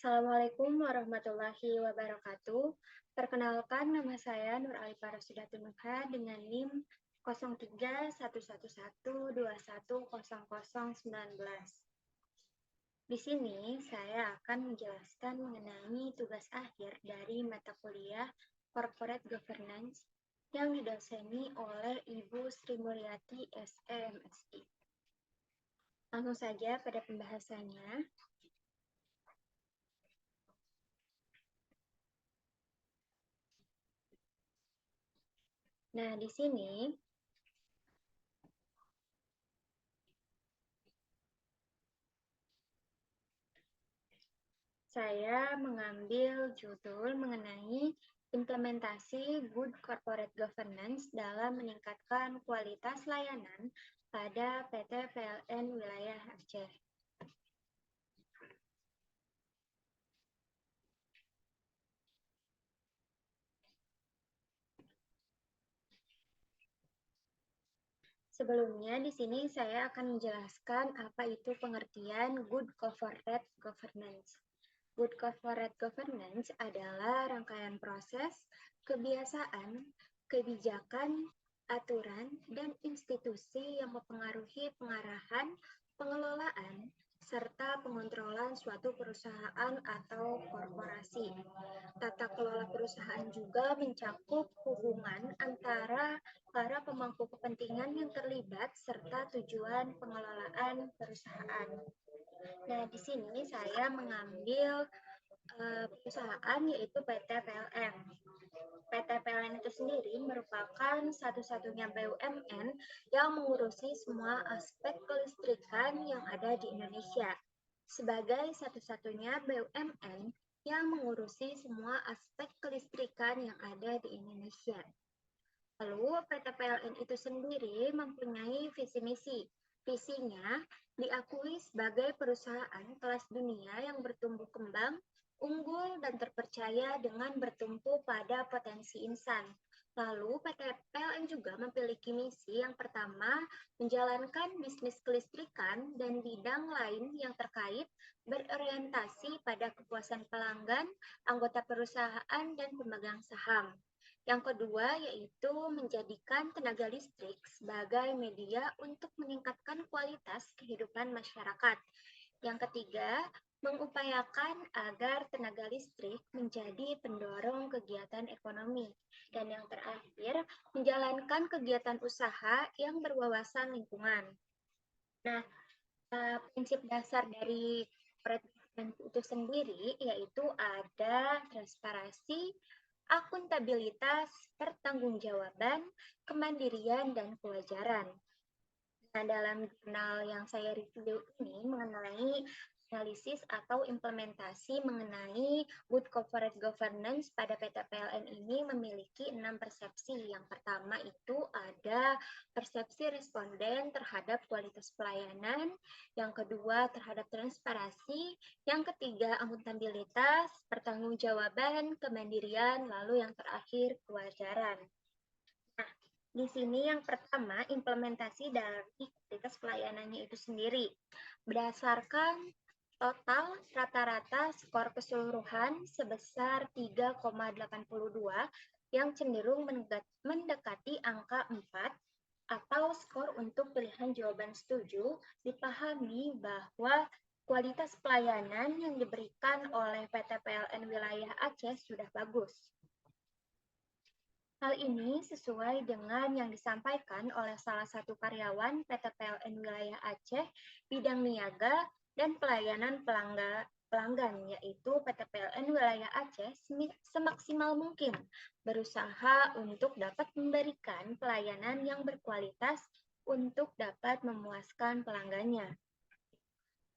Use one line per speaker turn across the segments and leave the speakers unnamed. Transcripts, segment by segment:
Assalamualaikum warahmatullahi wabarakatuh. Perkenalkan, nama saya Nur Alifah Rasidatun Nurha dengan NIM 031112100019. Di sini saya akan menjelaskan mengenai tugas akhir dari mata kuliah Corporate Governance yang didoseni oleh Ibu Sri Mulyati SMSI. Langsung saja pada pembahasannya. Nah, di sini saya mengambil judul mengenai implementasi Good Corporate Governance dalam meningkatkan kualitas layanan pada PT PLN Wilayah Aceh. Sebelumnya, di sini saya akan menjelaskan apa itu pengertian Good Corporate Governance. Good Corporate Governance adalah rangkaian proses, kebiasaan, kebijakan, aturan, dan institusi yang mempengaruhi pengarahan, pengelolaan, serta pengontrolan suatu perusahaan atau korporasi. Tata kelola perusahaan juga mencakup hubungan antara para pemangku kepentingan yang terlibat serta tujuan pengelolaan perusahaan. Nah, di sini saya mengambil perusahaan yaitu PT PLN. PT PLN itu sendiri merupakan satu-satunya BUMN yang mengurusi semua aspek kelistrikan yang ada di Indonesia. Sebagai satu-satunya BUMN yang mengurusi semua aspek kelistrikan yang ada di Indonesia. Lalu PT PLN itu sendiri mempunyai visi misi. Visinya diakui sebagai perusahaan kelas dunia yang bertumbuh kembang, unggul, dan terpercaya dengan bertumpu pada potensi insan. Lalu PT PLN juga memiliki misi yang pertama, menjalankan bisnis kelistrikan dan bidang lain yang terkait berorientasi pada kepuasan pelanggan, anggota perusahaan, dan pemegang saham. Yang kedua yaitu menjadikan tenaga listrik sebagai media untuk meningkatkan kualitas kehidupan masyarakat. Yang ketiga, mengupayakan agar tenaga listrik menjadi pendorong kegiatan ekonomi. Dan yang terakhir, menjalankan kegiatan usaha yang berwawasan lingkungan. Nah, prinsip dasar dari itu sendiri yaitu ada transparansi, akuntabilitas, pertanggungjawaban, kemandirian, dan kewajaran. Nah, dalam jurnal yang saya review ini mengenai analisis atau implementasi mengenai Good Corporate Governance pada PT PLN ini memiliki 6 persepsi. Yang pertama itu ada persepsi responden terhadap kualitas pelayanan, yang kedua terhadap transparansi, yang ketiga akuntabilitas, pertanggungjawaban, kemandirian, lalu yang terakhir kewajaran. Nah, di sini yang pertama, implementasi dari kualitas pelayanannya itu sendiri. Berdasarkan total rata-rata skor keseluruhan sebesar 3,82 yang cenderung mendekati angka 4 atau skor untuk pilihan jawaban setuju, dipahami bahwa kualitas pelayanan yang diberikan oleh PT PLN Wilayah Aceh sudah bagus. Hal ini sesuai dengan yang disampaikan oleh salah satu karyawan PT PLN Wilayah Aceh bidang niaga dan pelayanan pelanggan, yaitu PT PLN Wilayah Aceh semaksimal mungkin berusaha untuk dapat memberikan pelayanan yang berkualitas untuk dapat memuaskan pelanggannya.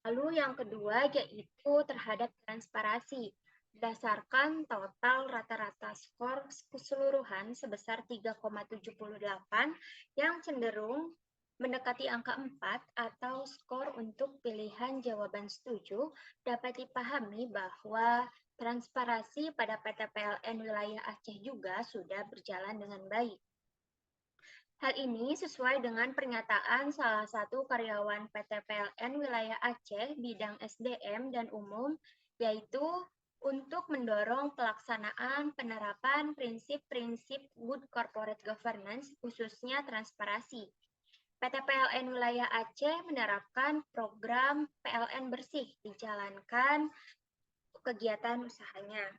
Lalu yang kedua yaitu terhadap transparansi. Berdasarkan total rata-rata skor keseluruhan sebesar 3,78 yang cenderung mendekati angka 4 atau skor untuk pilihan jawaban setuju, dapat dipahami bahwa transparansi pada PT PLN Wilayah Aceh juga sudah berjalan dengan baik. Hal ini sesuai dengan pernyataan salah satu karyawan PT PLN Wilayah Aceh bidang SDM dan umum, yaitu untuk mendorong pelaksanaan penerapan prinsip-prinsip Good Corporate Governance, khususnya transparansi. PT PLN Wilayah Aceh menerapkan program PLN Bersih dijalankan kegiatan usahanya.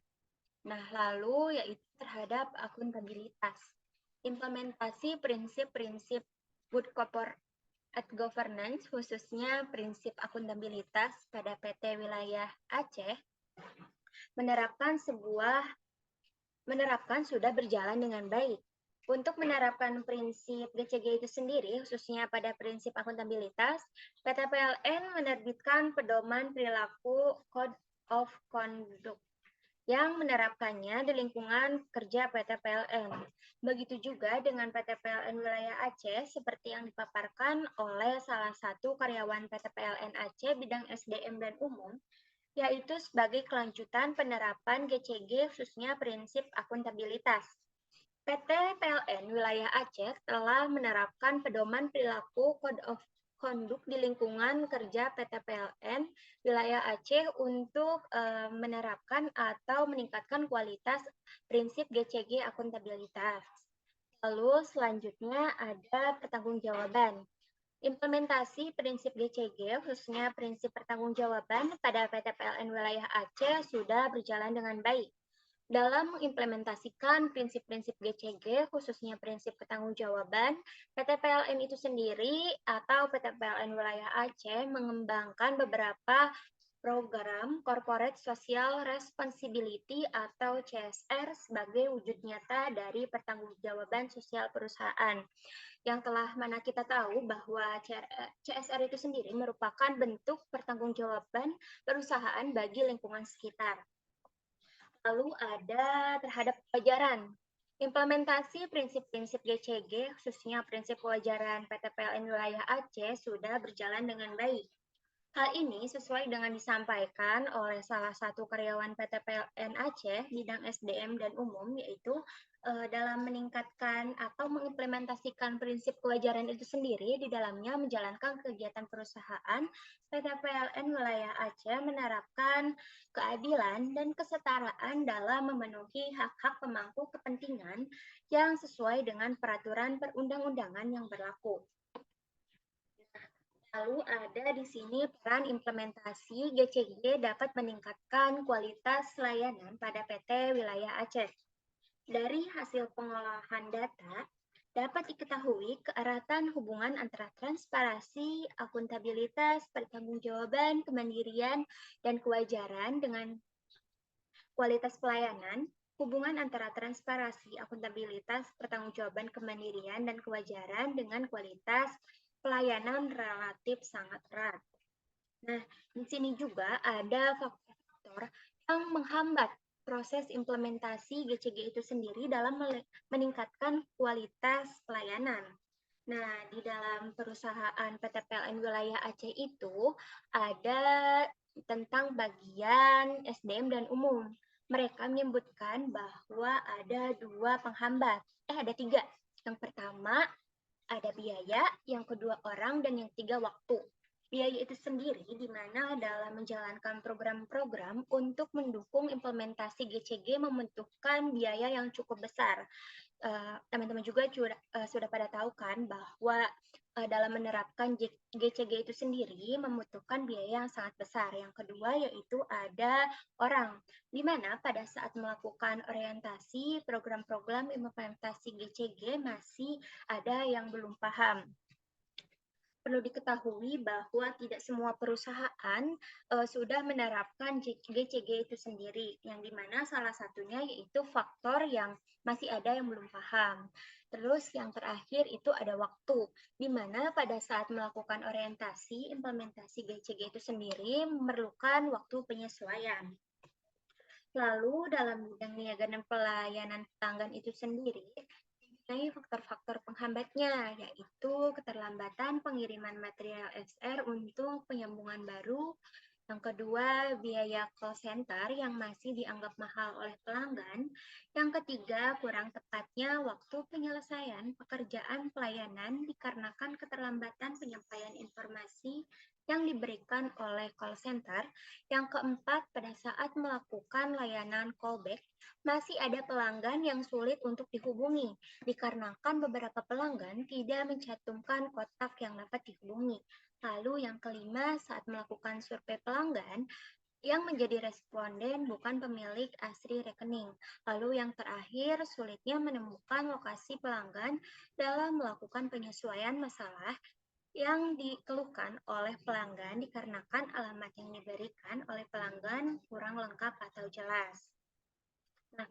Nah, lalu yaitu terhadap akuntabilitas. Implementasi prinsip-prinsip Good Corporate Governance, khususnya prinsip akuntabilitas pada PT Wilayah Aceh, menerapkan sudah berjalan dengan baik. Untuk menerapkan prinsip GCG itu sendiri, khususnya pada prinsip akuntabilitas, PT PLN menerbitkan pedoman perilaku Code of Conduct yang menerapkannya di lingkungan kerja PT PLN. Begitu juga dengan PT PLN Wilayah Aceh, seperti yang dipaparkan oleh salah satu karyawan PT PLN Aceh bidang SDM dan umum, yaitu sebagai kelanjutan penerapan GCG khususnya prinsip akuntabilitas. PT PLN Wilayah Aceh telah menerapkan pedoman perilaku Code of Conduct di lingkungan kerja PT PLN Wilayah Aceh untuk menerapkan atau meningkatkan kualitas prinsip GCG akuntabilitas. Lalu selanjutnya ada pertanggungjawaban. Implementasi prinsip GCG, khususnya prinsip pertanggungjawaban pada PT PLN Wilayah Aceh sudah berjalan dengan baik. Dalam mengimplementasikan prinsip-prinsip GCG, khususnya prinsip pertanggungjawaban, PT PLN itu sendiri atau PT PLN Wilayah Aceh mengembangkan beberapa program Corporate Social Responsibility atau CSR sebagai wujud nyata dari pertanggungjawaban sosial perusahaan. Yang telah mana kita tahu bahwa CSR itu sendiri merupakan bentuk pertanggungjawaban perusahaan bagi lingkungan sekitar. Lalu ada terhadap kewajaran. Implementasi prinsip-prinsip GCG, khususnya prinsip kewajaran PT PLN Wilayah Aceh, sudah berjalan dengan baik. Hal ini sesuai dengan disampaikan oleh salah satu karyawan PT PLN Aceh bidang SDM dan umum, yaitu dalam meningkatkan atau mengimplementasikan prinsip kewajaran itu sendiri di dalamnya menjalankan kegiatan perusahaan, PT PLN Wilayah Aceh menerapkan keadilan dan kesetaraan dalam memenuhi hak-hak pemangku kepentingan yang sesuai dengan peraturan perundang-undangan yang berlaku. Lalu ada di sini peran implementasi GCG dapat meningkatkan kualitas layanan pada PT Wilayah Aceh. Dari hasil pengolahan data, dapat diketahui keeratan hubungan antara transparansi, akuntabilitas, pertanggungjawaban, kemandirian, dan kewajaran dengan kualitas pelayanan. Hubungan antara transparansi, akuntabilitas, pertanggungjawaban, kemandirian, dan kewajaran dengan kualitas pelayanan relatif sangat erat. Nah, di sini juga ada faktor-faktor yang menghambat proses implementasi GCG itu sendiri dalam meningkatkan kualitas pelayanan. Nah, di dalam perusahaan PT PLN Wilayah Aceh itu ada tentang bagian SDM dan umum. Mereka menyebutkan bahwa ada ada tiga. Yang pertama, ada biaya, yang kedua orang, dan yang tiga waktu. Biaya itu sendiri di mana dalam menjalankan program-program untuk mendukung implementasi GCG membutuhkan biaya yang cukup besar. Teman-teman juga sudah pada tahu kan bahwa dalam menerapkan GCG itu sendiri membutuhkan biaya yang sangat besar. Yang kedua yaitu ada orang, di mana pada saat melakukan orientasi program-program implementasi GCG masih ada yang belum paham. Perlu diketahui bahwa tidak semua perusahaan sudah menerapkan GCG itu sendiri, yang dimana salah satunya yaitu faktor yang masih ada yang belum paham. Terus yang terakhir itu ada waktu, di mana pada saat melakukan orientasi implementasi GCG itu sendiri memerlukan waktu penyesuaian. Lalu dalam bidang niaga dan pelayanan pelanggan itu sendiri, faktor-faktor penghambatnya, yaitu keterlambatan pengiriman material XR untuk penyambungan baru. Yang kedua, biaya call center yang masih dianggap mahal oleh pelanggan. Yang ketiga, kurang tepatnya waktu penyelesaian pekerjaan pelayanan dikarenakan keterlambatan penyampaian informasi yang diberikan oleh call center. Yang keempat, pada saat melakukan layanan callback, masih ada pelanggan yang sulit untuk dihubungi, dikarenakan beberapa pelanggan tidak mencantumkan kotak yang dapat dihubungi. Lalu yang kelima, saat melakukan survei pelanggan, yang menjadi responden bukan pemilik asli rekening. Lalu yang terakhir, sulitnya menemukan lokasi pelanggan dalam melakukan penyesuaian masalah yang dikeluhkan oleh pelanggan dikarenakan alamat yang diberikan oleh pelanggan kurang lengkap atau jelas. Nah,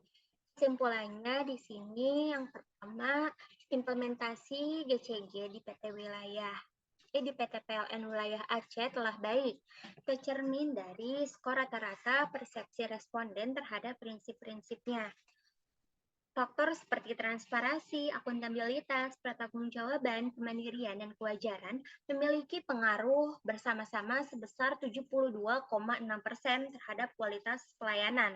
kesimpulannya di sini yang pertama, implementasi GCG di PT PLN wilayah Aceh telah baik, tercermin dari skor rata-rata persepsi responden terhadap prinsip-prinsipnya. Faktor seperti transparansi, akuntabilitas, pertanggungjawaban, kemandirian, dan kewajaran memiliki pengaruh bersama-sama sebesar 72,6% terhadap kualitas pelayanan.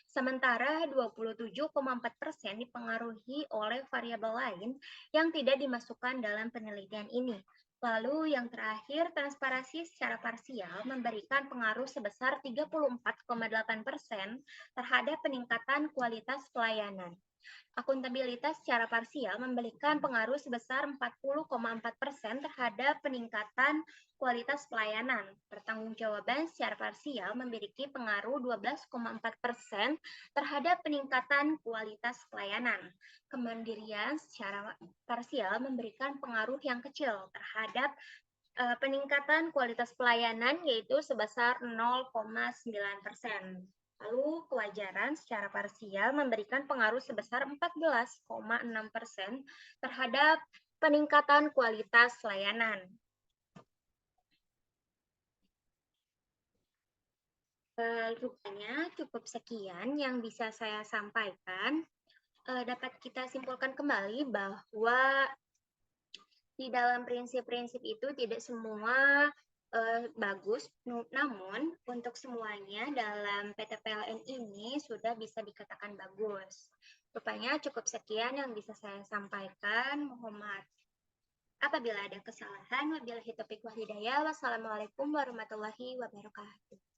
Sementara 27,4% dipengaruhi oleh variabel lain yang tidak dimasukkan dalam penelitian ini. Lalu yang terakhir, transparansi secara parsial memberikan pengaruh sebesar 34,8% terhadap peningkatan kualitas pelayanan. Akuntabilitas secara parsial memberikan pengaruh sebesar 40,4% terhadap peningkatan kualitas pelayanan. Pertanggungjawaban secara parsial memiliki pengaruh 12,4% terhadap peningkatan kualitas pelayanan. Kemandirian secara parsial memberikan pengaruh yang kecil terhadap peningkatan kualitas pelayanan, yaitu sebesar 0,9%. Lalu kewajaran secara parsial memberikan pengaruh sebesar 14,6% terhadap peningkatan kualitas layanan. Rupanya cukup sekian yang bisa saya sampaikan. Dapat kita simpulkan kembali bahwa di dalam prinsip-prinsip itu tidak semua bagus, namun untuk semuanya dalam PT PLN ini sudah bisa dikatakan bagus. Rupanya cukup sekian yang bisa saya sampaikan. Mohon maaf apabila ada kesalahan. Wabillahi taufiq wal hidayah. Wassalamualaikum warahmatullahi wabarakatuh.